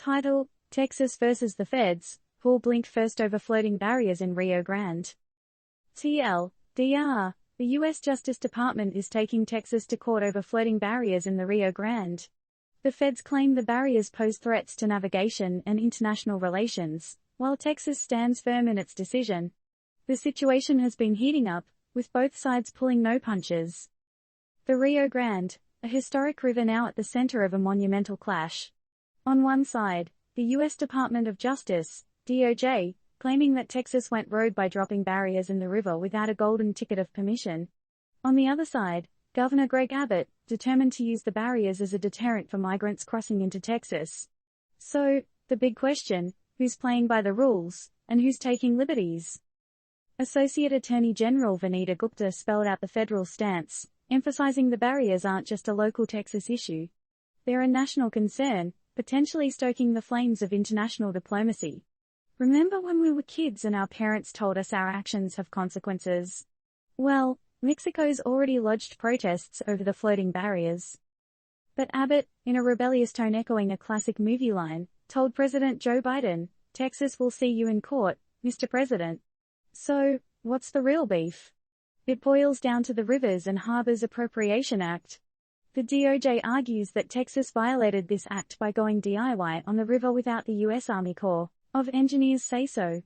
Title: Texas versus the Feds, who'll blink first over floating barriers in Rio Grande. TLDR: The U.S. Justice Department is taking Texas to court over floating barriers in the Rio Grande. The feds claim the barriers pose threats to navigation and international relations, while Texas stands firm in its decision. The situation has been heating up, with both sides pulling no punches. The Rio Grande, a historic river now at the center of a monumental clash. On one side, the U.S. Department of Justice, DOJ, claiming that Texas went rogue by dropping barriers in the river without a golden ticket of permission. On the other side, Governor Greg Abbott, determined to use the barriers as a deterrent for migrants crossing into Texas. So, the big question: who's playing by the rules, and who's taking liberties? Associate Attorney General Vanita Gupta spelled out the federal stance, emphasizing the barriers aren't just a local Texas issue. They're a national concern, potentially stoking the flames of international diplomacy. Remember when we were kids and our parents told us our actions have consequences? Well, Mexico's already lodged protests over the floating barriers. But Abbott, in a rebellious tone echoing a classic movie line, told President Joe Biden, "Texas will see you in court, Mr. President." So, what's the real beef? It boils down to the Rivers and Harbors Appropriation Act. The DOJ argues that Texas violated this act by going DIY on the river without the U.S. Army Corps of Engineers say so.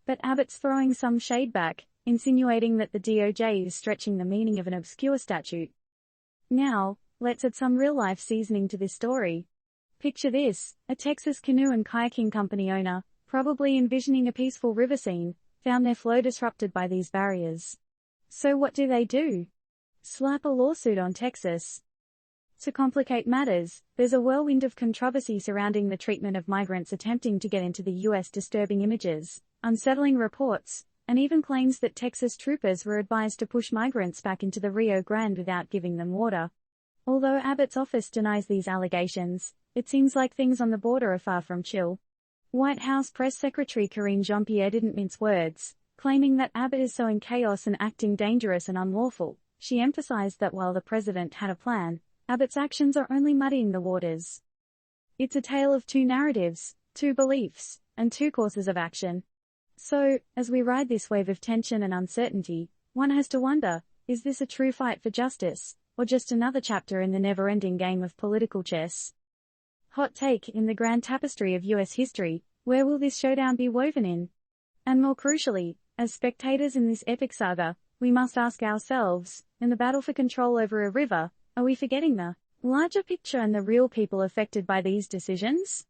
But Abbott's throwing some shade back, insinuating that the DOJ is stretching the meaning of an obscure statute. Now, let's add some real-life seasoning to this story. Picture this: a Texas canoe and kayaking company owner, probably envisioning a peaceful river scene, found their flow disrupted by these barriers. So what do? Slap a lawsuit on Texas. To complicate matters, there's a whirlwind of controversy surrounding the treatment of migrants attempting to get into the U.S. Disturbing images, unsettling reports, and even claims that Texas troopers were advised to push migrants back into the Rio Grande without giving them water. Although Abbott's office denies these allegations, it seems like things on the border are far from chill. White House Press Secretary Karine Jean-Pierre didn't mince words, claiming that Abbott is sowing chaos and acting dangerous and unlawful. She emphasized that while the president had a plan, Abbott's actions are only muddying the waters. It's a tale of two narratives, two beliefs, and two courses of action. So, as we ride this wave of tension and uncertainty, one has to wonder, is this a true fight for justice, or just another chapter in the never-ending game of political chess? Hot take: in the grand tapestry of U.S. history, where will this showdown be woven in? And more crucially, as spectators in this epic saga, we must ask ourselves, in the battle for control over a river, are we forgetting the larger picture and the real people affected by these decisions?